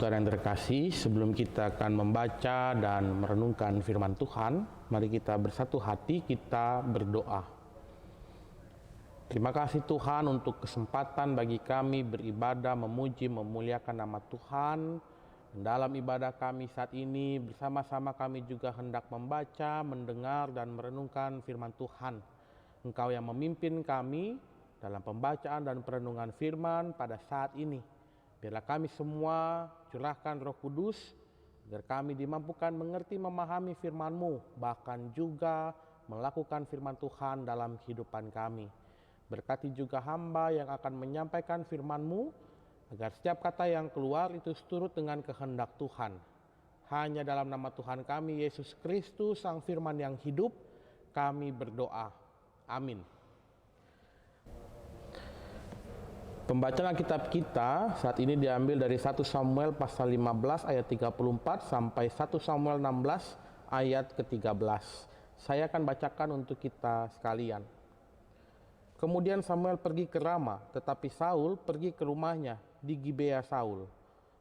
Saudara-saudara yang terkasih, sebelum kita akan membaca dan merenungkan firman Tuhan, mari kita bersatu hati, kita berdoa. Terima kasih Tuhan untuk kesempatan bagi kami beribadah, memuji, memuliakan nama Tuhan. Dalam ibadah kami saat ini, bersama-sama kami juga hendak membaca, mendengar, dan merenungkan firman Tuhan. Engkau yang memimpin kami dalam pembacaan dan perenungan firman pada saat ini. Biarlah kami semua curahkan Roh Kudus, agar kami dimampukan mengerti, memahami firman-Mu, bahkan juga melakukan firman Tuhan dalam kehidupan kami. Berkati juga hamba yang akan menyampaikan firman-Mu, agar setiap kata yang keluar itu seturut dengan kehendak Tuhan. Hanya dalam nama Tuhan kami, Yesus Kristus, Sang Firman yang hidup, kami berdoa. Amin. Pembacaan Alkitab kita saat ini diambil dari 1 Samuel pasal 15 ayat 34 sampai 1 Samuel 16 ayat ke-13. Saya akan bacakan untuk kita sekalian. Kemudian Samuel pergi ke Rama, tetapi Saul pergi ke rumahnya di Gibea Saul.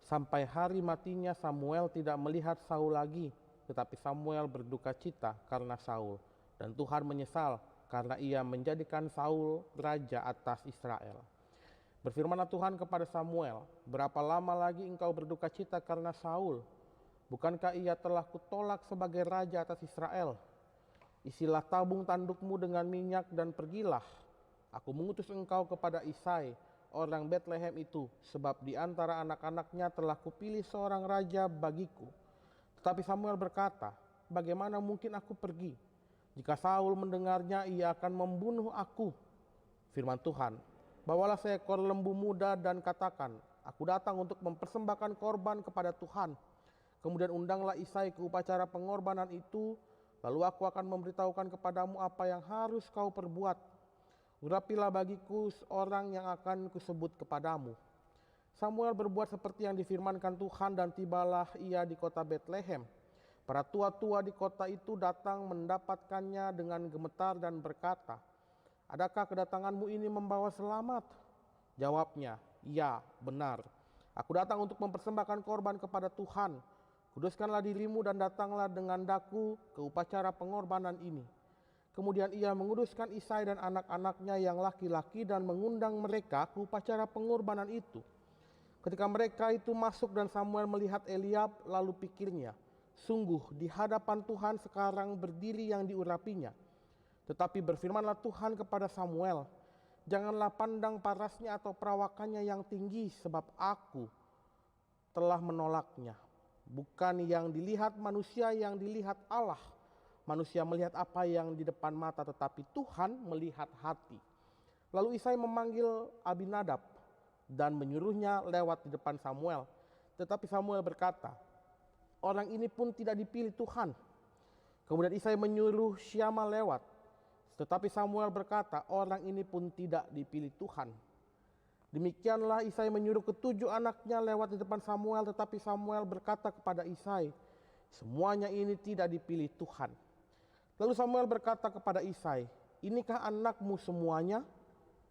Sampai hari matinya Samuel tidak melihat Saul lagi, tetapi Samuel berduka cita karena Saul. Dan Tuhan menyesal karena ia menjadikan Saul raja atas Israel. Berfirmanlah Tuhan kepada Samuel, berapa lama lagi engkau berduka cita karena Saul? Bukankah ia telah kutolak sebagai raja atas Israel? Isilah tabung tandukmu dengan minyak dan pergilah. Aku mengutus engkau kepada Isai, orang Betlehem itu, sebab di antara anak-anaknya telah kupilih seorang raja bagiku. Tetapi Samuel berkata, bagaimana mungkin aku pergi? Jika Saul mendengarnya, ia akan membunuh aku. Firman Tuhan, bawalah seekor lembu muda dan katakan, aku datang untuk mempersembahkan korban kepada Tuhan. Kemudian undanglah Isai ke upacara pengorbanan itu, lalu aku akan memberitahukan kepadamu apa yang harus kau perbuat. Urapilah bagiku orang yang akan kusebut kepadamu. Samuel berbuat seperti yang difirmankan Tuhan dan tibalah ia di kota Betlehem. Para tua-tua di kota itu datang mendapatkannya dengan gemetar dan berkata, adakah kedatanganmu ini membawa selamat? Jawabnya, ya, benar. Aku datang untuk mempersembahkan korban kepada Tuhan. Kuduskanlah dirimu dan datanglah dengan daku ke upacara pengorbanan ini. Kemudian ia menguduskan Isai dan anak-anaknya yang laki-laki dan mengundang mereka ke upacara pengorbanan itu. Ketika mereka itu masuk dan Samuel melihat Eliab, lalu pikirnya, sungguh di hadapan Tuhan sekarang berdiri yang diurapinya. Tetapi berfirmanlah Tuhan kepada Samuel, janganlah pandang parasnya atau perawakannya yang tinggi, sebab aku telah menolaknya. Bukan yang dilihat manusia, yang dilihat Allah. Manusia melihat apa yang di depan mata, tetapi Tuhan melihat hati. Lalu Isai memanggil Abinadab dan menyuruhnya lewat di depan Samuel. Tetapi Samuel berkata, orang ini pun tidak dipilih Tuhan. Kemudian Isai menyuruh Syama lewat. Tetapi Samuel berkata, orang ini pun tidak dipilih Tuhan. Demikianlah Isai menyuruh ketujuh anaknya lewat di depan Samuel, tetapi Samuel berkata kepada Isai, semuanya ini tidak dipilih Tuhan. Lalu Samuel berkata kepada Isai, inikah anakmu semuanya?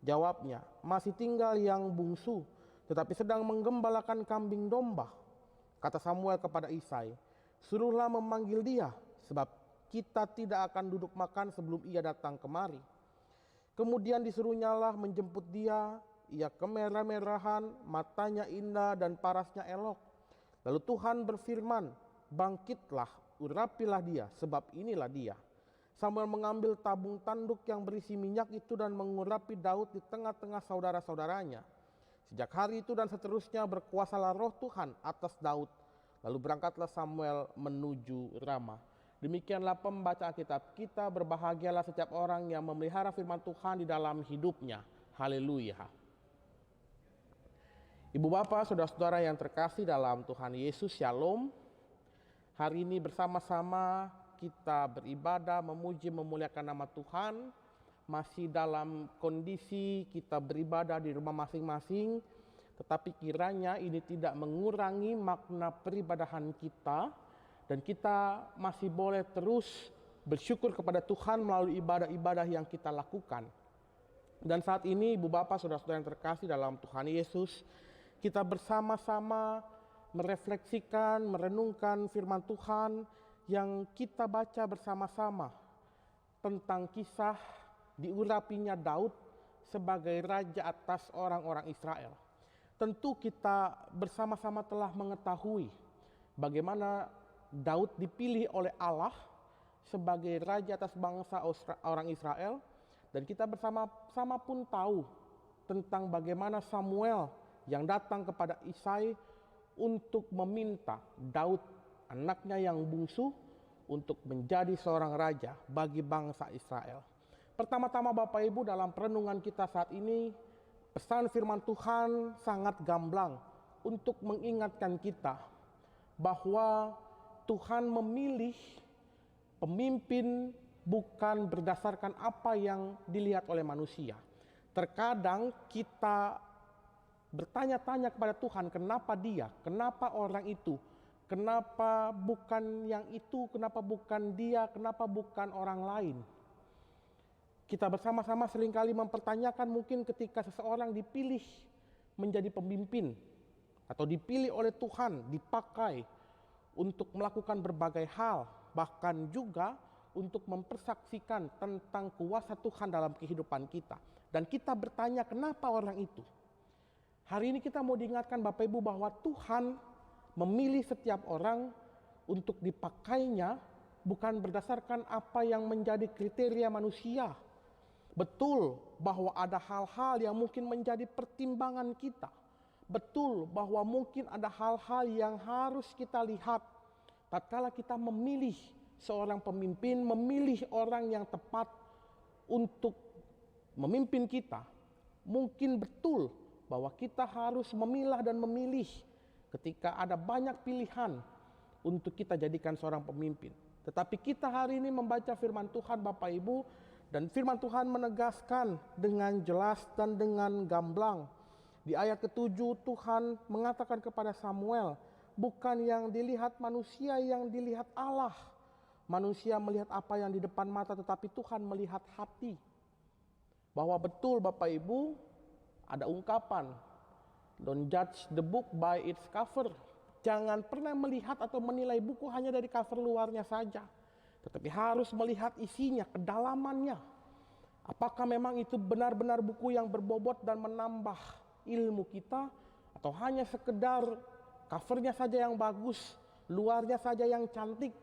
Jawabnya, masih tinggal yang bungsu, tetapi sedang menggembalakan kambing domba. Kata Samuel kepada Isai, suruhlah memanggil dia, sebab kita tidak akan duduk makan sebelum ia datang kemari. Kemudian disuruhnyalah menjemput dia, ia kemerah-merahan, matanya indah dan parasnya elok. Lalu Tuhan berfirman, bangkitlah, urapilah dia, sebab inilah dia. Samuel mengambil tabung tanduk yang berisi minyak itu dan mengurapi Daud di tengah-tengah saudara-saudaranya. Sejak hari itu dan seterusnya berkuasalah roh Tuhan atas Daud. Lalu berangkatlah Samuel menuju Rama. Demikianlah pembacaan kitab kita. Berbahagialah setiap orang yang memelihara firman Tuhan di dalam hidupnya. Haleluya. Ibu bapak, saudara-saudara yang terkasih dalam Tuhan Yesus, Shalom. Hari ini bersama-sama kita beribadah, memuji, memuliakan nama Tuhan. Masih dalam kondisi kita beribadah di rumah masing-masing, tetapi kiranya ini tidak mengurangi makna peribadahan kita, dan kita masih boleh terus bersyukur kepada Tuhan melalui ibadah-ibadah yang kita lakukan. Dan saat ini ibu bapak, saudara-saudara yang terkasih dalam Tuhan Yesus, kita bersama-sama merefleksikan, merenungkan firman Tuhan yang kita baca bersama-sama tentang kisah diurapinya Daud sebagai raja atas orang-orang Israel. Tentu kita bersama-sama telah mengetahui bagaimana Daud dipilih oleh Allah sebagai raja atas bangsa orang Israel, dan kita bersama-sama pun tahu tentang bagaimana Samuel yang datang kepada Isai untuk meminta Daud, anaknya yang bungsu, untuk menjadi seorang raja bagi bangsa Israel. Pertama-tama Bapak Ibu, dalam perenungan kita saat ini, pesan firman Tuhan sangat gamblang untuk mengingatkan kita bahwa Tuhan memilih pemimpin bukan berdasarkan apa yang dilihat oleh manusia. Terkadang kita bertanya-tanya kepada Tuhan, kenapa dia, kenapa orang itu, kenapa bukan yang itu, kenapa bukan dia, kenapa bukan orang lain. Kita bersama-sama seringkali mempertanyakan mungkin ketika seseorang dipilih menjadi pemimpin atau dipilih oleh Tuhan, dipakai untuk melakukan berbagai hal, bahkan juga untuk mempersaksikan tentang kuasa Tuhan dalam kehidupan kita. Dan kita bertanya, kenapa orang itu? Hari ini kita mau diingatkan Bapak Ibu bahwa Tuhan memilih setiap orang untuk dipakainya bukan berdasarkan apa yang menjadi kriteria manusia. Betul bahwa ada hal-hal yang mungkin menjadi pertimbangan kita. Betul bahwa mungkin ada hal-hal yang harus kita lihat tatkala kita memilih seorang pemimpin, memilih orang yang tepat untuk memimpin kita. Mungkin betul bahwa kita harus memilah dan memilih ketika ada banyak pilihan untuk kita jadikan seorang pemimpin. Tetapi kita hari ini membaca firman Tuhan Bapak Ibu, dan firman Tuhan menegaskan dengan jelas dan dengan gamblang. Di ayat ke-7 Tuhan mengatakan kepada Samuel, bukan yang dilihat manusia yang dilihat Allah. Manusia melihat apa yang di depan mata, tetapi Tuhan melihat hati. Bahwa betul Bapak Ibu, ada ungkapan, don't judge the book by its cover. Jangan pernah melihat atau menilai buku hanya dari cover luarnya saja, tetapi harus melihat isinya, kedalamannya. Apakah memang itu benar-benar buku yang berbobot dan menambah ilmu kita, atau hanya sekedar covernya saja yang bagus, luarnya saja yang cantik,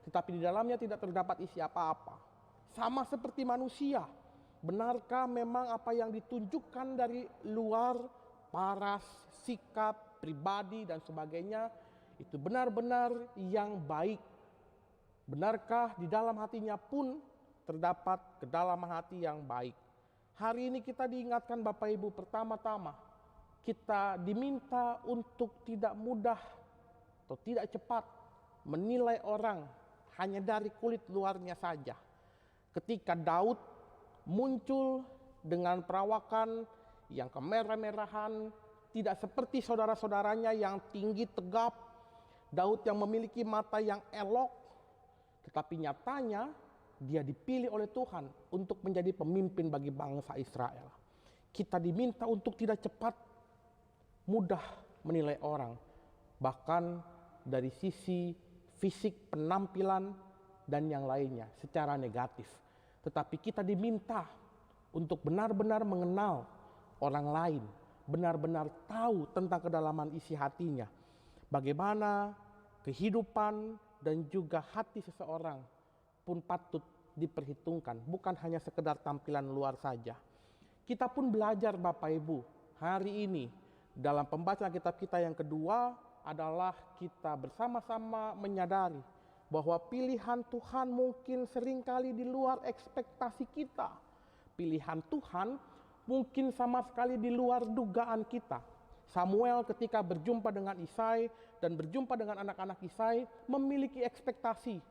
tetapi di dalamnya tidak terdapat isi apa-apa. Sama seperti manusia, benarkah memang apa yang ditunjukkan dari luar, paras, sikap, pribadi dan sebagainya, itu benar-benar yang baik? Benarkah di dalam hatinya pun terdapat kedalaman hati yang baik? Hari ini kita diingatkan Bapak Ibu, pertama-tama kita diminta untuk tidak mudah atau tidak cepat menilai orang hanya dari kulit luarnya saja. Ketika Daud muncul dengan perawakan yang kemerah-merahan, tidak seperti saudara-saudaranya yang tinggi tegap, Daud yang memiliki mata yang elok, tetapi nyatanya dia dipilih oleh Tuhan untuk menjadi pemimpin bagi bangsa Israel. Kita diminta untuk tidak cepat mudah menilai orang, bahkan dari sisi fisik, penampilan, dan yang lainnya secara negatif. Tetapi kita diminta untuk benar-benar mengenal orang lain, benar-benar tahu tentang kedalaman isi hatinya, bagaimana kehidupan dan juga hati seseorang pun patut diperhitungkan, bukan hanya sekedar tampilan luar saja. Kita pun belajar Bapak Ibu hari ini dalam pembacaan kitab kita yang kedua adalah kita bersama-sama menyadari bahwa pilihan Tuhan mungkin seringkali di luar ekspektasi kita. Pilihan Tuhan mungkin sama sekali di luar dugaan kita. Samuel ketika berjumpa dengan Isai dan berjumpa dengan anak-anak Isai memiliki ekspektasi.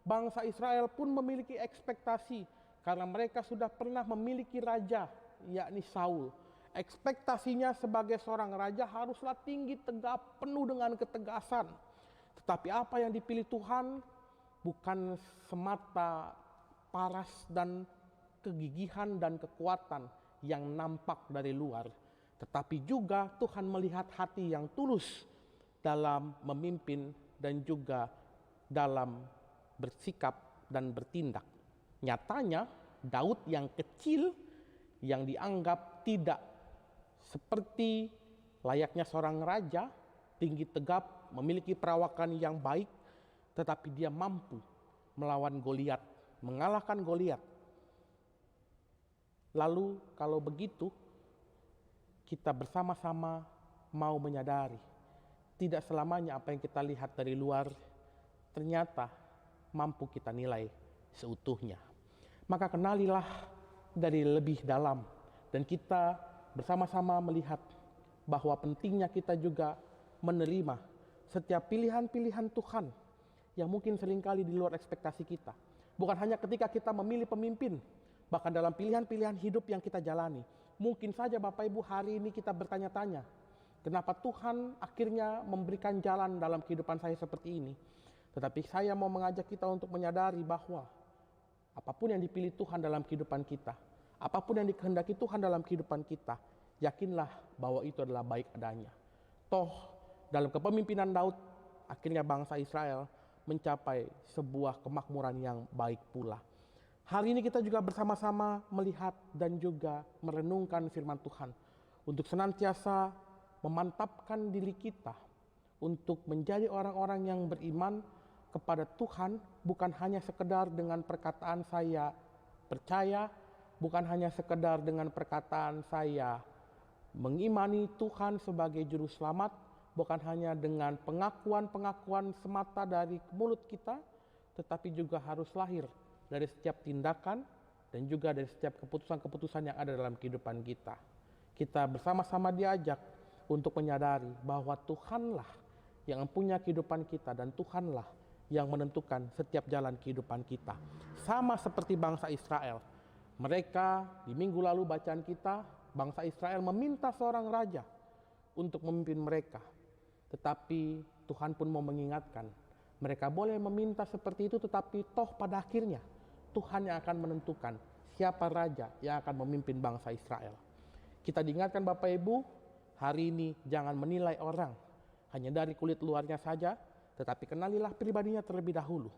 Bangsa Israel pun memiliki ekspektasi karena mereka sudah pernah memiliki raja, yakni Saul. Ekspektasinya sebagai seorang raja haruslah tinggi, tegap, penuh dengan ketegasan. Tetapi apa yang dipilih Tuhan bukan semata paras dan kegigihan dan kekuatan yang nampak dari luar, tetapi juga Tuhan melihat hati yang tulus, dalam memimpin dan juga dalam bersikap dan bertindak. Nyatanya Daud yang kecil, yang dianggap tidak seperti layaknya seorang raja, tinggi tegap, memiliki perawakan yang baik, tetapi dia mampu melawan Goliat, mengalahkan Goliat. Lalu kalau begitu, kita bersama-sama mau menyadari, tidak selamanya apa yang kita lihat dari luar ternyata mampu kita nilai seutuhnya. Maka kenalilah dari lebih dalam, dan kita bersama-sama melihat bahwa pentingnya kita juga menerima setiap pilihan-pilihan Tuhan yang mungkin seringkali di luar ekspektasi kita. Bukan hanya ketika kita memilih pemimpin, bahkan dalam pilihan-pilihan hidup yang kita jalani. Mungkin saja Bapak Ibu hari ini kita bertanya-tanya, kenapa Tuhan akhirnya memberikan jalan dalam kehidupan saya seperti ini? Tetapi saya mau mengajak kita untuk menyadari bahwa apapun yang dipilih Tuhan dalam kehidupan kita, apapun yang dikehendaki Tuhan dalam kehidupan kita, yakinlah bahwa itu adalah baik adanya. Toh dalam kepemimpinan Daud, akhirnya bangsa Israel mencapai sebuah kemakmuran yang baik pula. Hari ini kita juga bersama-sama melihat dan juga merenungkan firman Tuhan untuk senantiasa memantapkan diri kita untuk menjadi orang-orang yang beriman kepada Tuhan, bukan hanya sekedar dengan perkataan saya percaya, bukan hanya sekedar dengan perkataan saya mengimani Tuhan sebagai juru selamat, bukan hanya dengan pengakuan-pengakuan semata dari mulut kita, tetapi juga harus lahir dari setiap tindakan dan juga dari setiap keputusan-keputusan yang ada dalam kehidupan kita. Kita bersama-sama diajak untuk menyadari bahwa Tuhanlah yang mempunyai kehidupan kita, dan Tuhanlah yang menentukan setiap jalan kehidupan kita. Sama seperti bangsa Israel. Mereka di minggu lalu bacaan kita, bangsa Israel meminta seorang raja untuk memimpin mereka. Tetapi Tuhan pun mau mengingatkan, mereka boleh meminta seperti itu, tetapi toh pada akhirnya Tuhan yang akan menentukan siapa raja yang akan memimpin bangsa Israel. Kita diingatkan Bapak Ibu, hari ini jangan menilai orang hanya dari kulit luarnya saja, tetapi kenalilah pribadinya terlebih dahulu.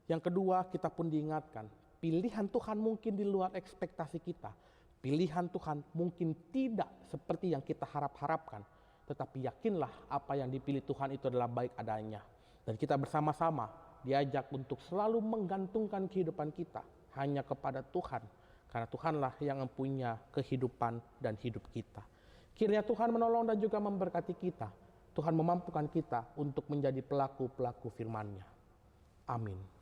Yang kedua, kita pun diingatkan, pilihan Tuhan mungkin di luar ekspektasi kita. Pilihan Tuhan mungkin tidak seperti yang kita harap-harapkan. Tetapi yakinlah apa yang dipilih Tuhan itu adalah baik adanya. Dan kita bersama-sama diajak untuk selalu menggantungkan kehidupan kita hanya kepada Tuhan. Karena Tuhanlah yang mempunyai kehidupan dan hidup kita. Kiranya Tuhan menolong dan juga memberkati kita. Tuhan memampukan kita untuk menjadi pelaku-pelaku firman-Nya. Amin.